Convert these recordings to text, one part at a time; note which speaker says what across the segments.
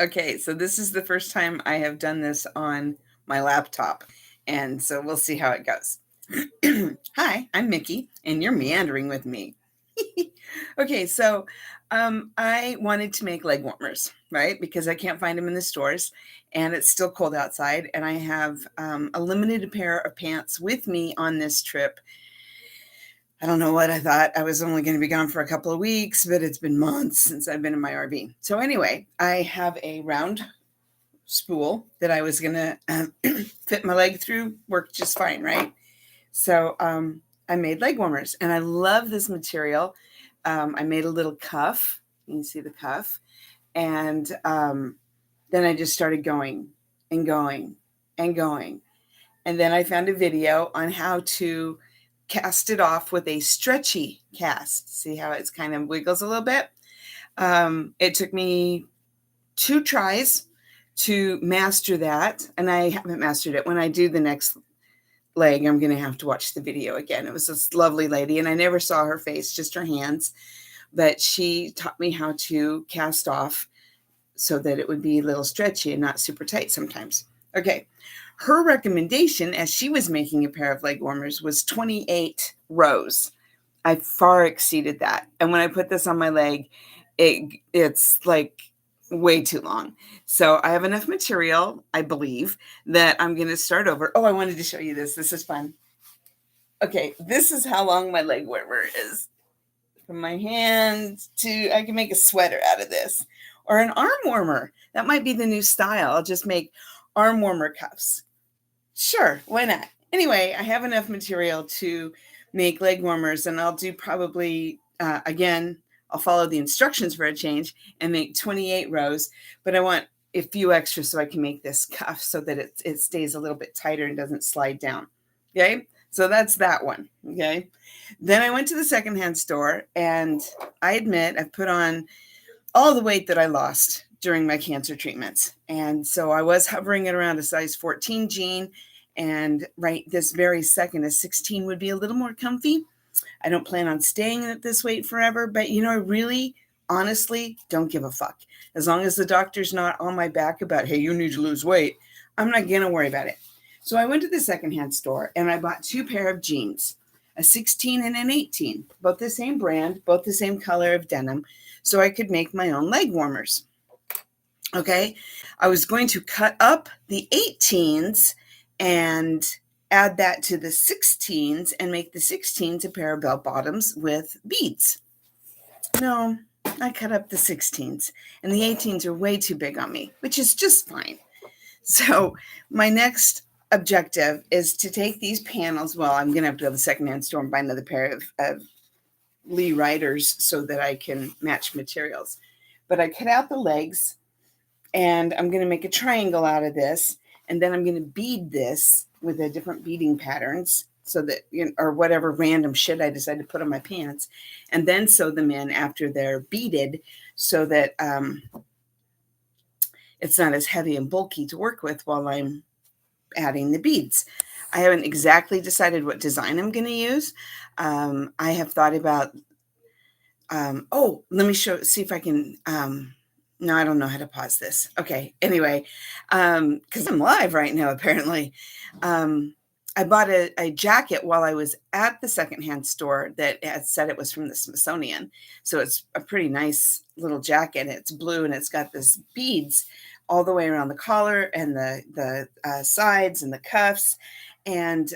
Speaker 1: Okay, so this is the first time I have done this on my laptop, and so we'll see how it goes. Hi, I'm Mickey, and you're meandering with me. Okay, so I wanted to make leg warmers, right? Because I can't find them in the stores, and it's still cold outside, and I have a limited pair of pants with me on this trip. I don't know what I thought. I was only going to be gone for a couple of weeks, but it's been months since I've been in my RV. So anyway, I have a round spool that I was going to fit my leg through, worked just fine, right? So I made leg warmers, and I love this material. I made a little cuff. You can see the cuff. And then I just started going and going and going. And then I found a video on how to cast it off with a stretchy cast. See how it's kind of wiggles a little bit? It took me 2 tries to master that, and I haven't mastered it. When I do the next leg, I'm going to have to watch the video again. It was this lovely lady, and I never saw her face, just her hands, but she taught me how to cast off so that it would be a little stretchy and not super tight sometimes. Okay. Her recommendation, as she was making a pair of leg warmers, was 28 rows. I far exceeded that. And when I put this on my leg, it's like way too long. So I have enough material, I believe, that I'm going to start over. Oh, I wanted to show you this. This is fun. Okay, this is how long my leg warmer is. From my hand to, I can make a sweater out of this. Or an arm warmer. That might be the new style. I'll just make arm warmer cuffs. Sure, why not? Anyway, I have enough material to make leg warmers, and I'll do probably, again, I'll follow the instructions for a change and make 28 rows, but I want a few extras so I can make this cuff so that it stays a little bit tighter and doesn't slide down. Okay, so that's that one. Okay, then I went to the secondhand store, and I admit I've put on all the weight that I lost during my cancer treatments. And so I was hovering at around a size 14 jean. And right this very second, a 16 would be a little more comfy. I don't plan on staying at this weight forever, but I really, honestly, don't give a fuck. As long as the doctor's not on my back about, hey, you need to lose weight, I'm not going to worry about it. So I went to the secondhand store and I bought 2 pair of jeans, a 16 and an 18, both the same brand, both the same color of denim, so I could make my own leg warmers. Okay, I was going to cut up the 18s and add that to the 16s and make the 16s a pair of bell bottoms with beads. No, I cut up the 16s, and the 18s are way too big on me, which is just fine. So my next objective is to take these panels. Well, I'm going to have to go to the secondhand store and buy another pair of Lee Riders so that I can match materials. But I cut out the legs, and I'm going to make a triangle out of this, and then I'm going to bead this with the different beading patterns so that, or whatever random shit I decide to put on my pants, and then sew them in after they're beaded so that it's not as heavy and bulky to work with while I'm adding the beads. I haven't exactly decided what design I'm going to use. I have thought about, let me see if I can, no, I don't know how to pause this. Okay. Anyway, because I'm live right now, apparently. I bought a jacket while I was at the secondhand store that had said it was from the Smithsonian. So it's a pretty nice little jacket. It's blue and it's got this beads all the way around the collar and the sides and the cuffs. And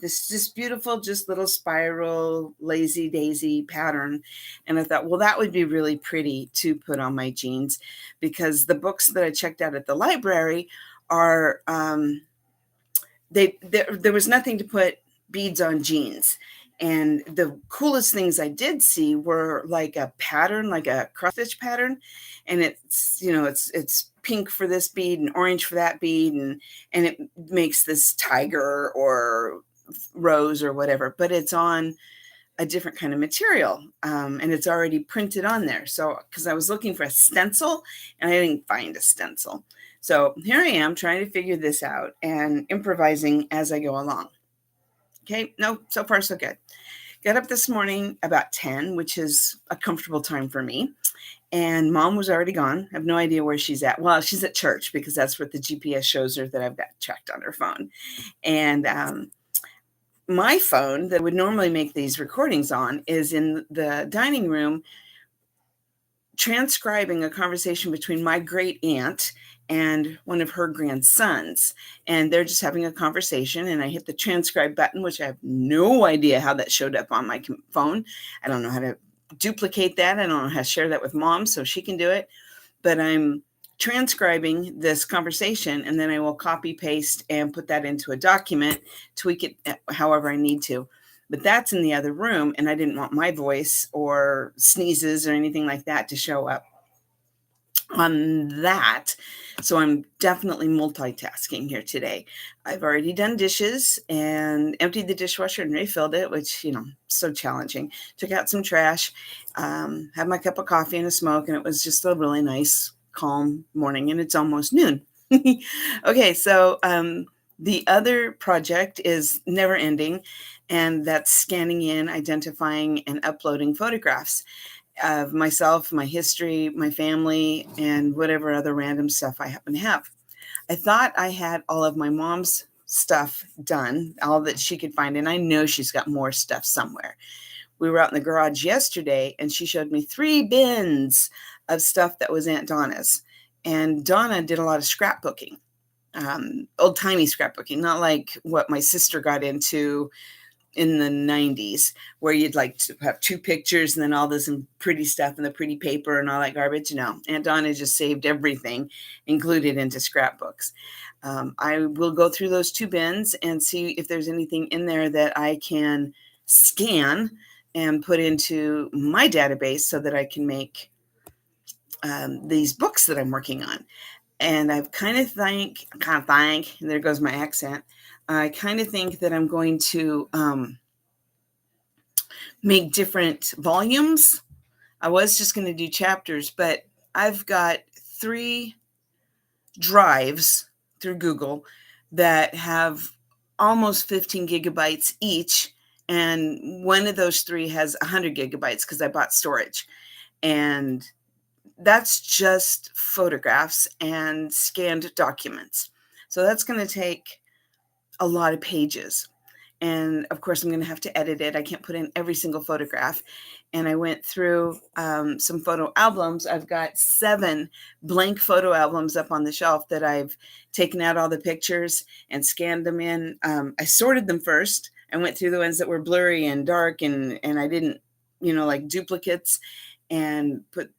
Speaker 1: this beautiful, just little spiral, lazy daisy pattern. And I thought, well, that would be really pretty to put on my jeans, because the books that I checked out at the library are, there was nothing to put beads on jeans. And the coolest things I did see were like a pattern, like a cross-stitch pattern. And it's, it's pink for this bead and orange for that bead. And it makes this tiger or rose or whatever, but it's on a different kind of material. And it's already printed on there. So, because I was looking for a stencil and I didn't find a stencil. So here I am trying to figure this out and improvising as I go along. Okay, no, so far so good. Got up this morning about 10, which is a comfortable time for me. And mom was already gone. I have no idea where she's at. Well, she's at church because that's what the GPS shows her that I've got checked on her phone. And my phone that would normally make these recordings on is in the dining room transcribing a conversation between my great aunt and one of her grandsons. And they're just having a conversation. And I hit the transcribe button, which I have no idea how that showed up on my phone. I don't know how to duplicate that. I don't know how to share that with mom so she can do it. But I'm transcribing this conversation, and then I will copy paste and put that into a document, tweak it however I need to. But that's in the other room, and I didn't want my voice or sneezes or anything like that to show up on that. So I'm definitely multitasking here today. I've already done dishes and emptied the dishwasher and refilled it, which, so challenging. Took out some trash, had my cup of coffee and a smoke, and it was just a really nice, calm morning, and it's almost noon. Okay, so the other project is never ending, and that's scanning in, identifying, and uploading photographs of myself, my history, my family, and whatever other random stuff I happen to have. I thought I had all of my mom's stuff done, all that she could find, and I know she's got more stuff somewhere. We were out in the garage yesterday, and she showed me 3 bins of stuff that was Aunt Donna's. And Donna did a lot of scrapbooking, old-timey scrapbooking, not like what my sister got into in the 90s, where you'd like to have 2 pictures and then all this pretty stuff and the pretty paper and all that garbage. No, Aunt Donna just saved everything, included into scrapbooks. I will go through those 2 bins and see if there's anything in there that I can scan and put into my database so that I can make these books that I'm working on. And I've kind of think, there goes my accent. I kind of think that I'm going to make different volumes. I was just going to do chapters, but I've got 3 drives through Google that have almost 15 gigabytes each. And one of those 3 has 100 gigabytes because I bought storage. And that's just photographs and scanned documents. So that's going to take a lot of pages. And of course, I'm going to have to edit it. I can't put in every single photograph. And I went through some photo albums. I've got 7 blank photo albums up on the shelf that I've taken out all the pictures and scanned them in. I sorted them first. I went through the ones that were blurry and dark, and I didn't, like duplicates, and put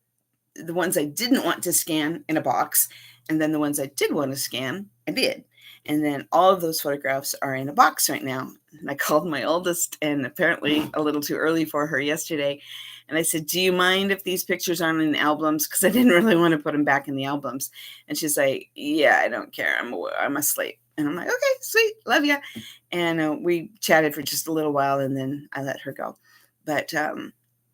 Speaker 1: the ones I didn't want to scan in a box. And then the ones I did want to scan, I did. And then all of those photographs are in a box right now. And I called my oldest, and apparently a little too early for her yesterday. And I said, do you mind if these pictures aren't in albums? Because I didn't really want to put them back in the albums. And she's like, yeah, I don't care. I'm asleep. And I'm like, okay, sweet. Love ya. And we chatted for just a little while, and then I let her go. But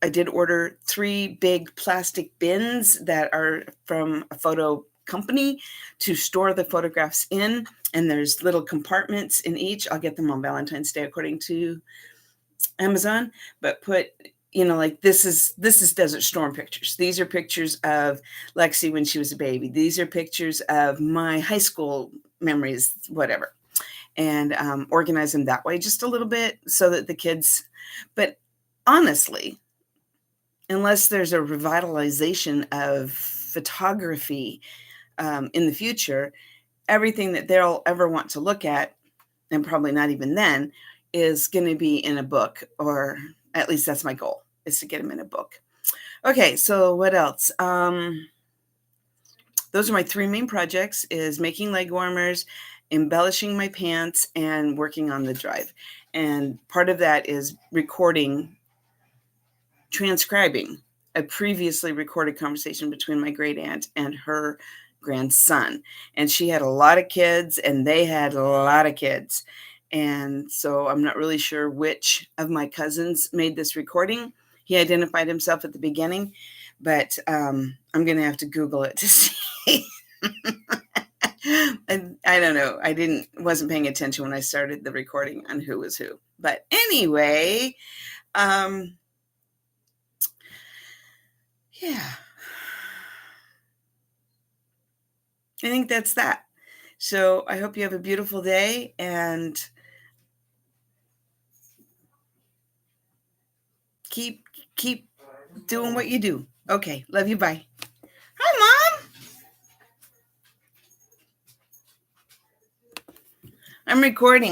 Speaker 1: I did order 3 big plastic bins that are from a photo company to store the photographs in. And there's little compartments in each. I'll get them on Valentine's Day according to Amazon, but put, like this is Desert Storm pictures. These are pictures of Lexi when she was a baby. These are pictures of my high school memories, whatever. And organize them that way just a little bit so that the kids, but honestly, unless there's a revitalization of photography in the future, everything that they'll ever want to look at, and probably not even then, is going to be in a book, or at least that's my goal, is to get them in a book. Okay, so what else? Those are my 3 main projects, is making leg warmers, embellishing my pants, and working on the drive. And part of that is transcribing a previously recorded conversation between my great aunt and her grandson. And she had a lot of kids, and they had a lot of kids. And so I'm not really sure which of my cousins made this recording. He identified himself at the beginning, but I'm going to have to Google it to see. I don't know. I wasn't paying attention when I started the recording on who was who. But anyway, yeah. I think that's that. So I hope you have a beautiful day and keep doing what you do. Okay, love you. Bye. Hi, Mom. I'm recording.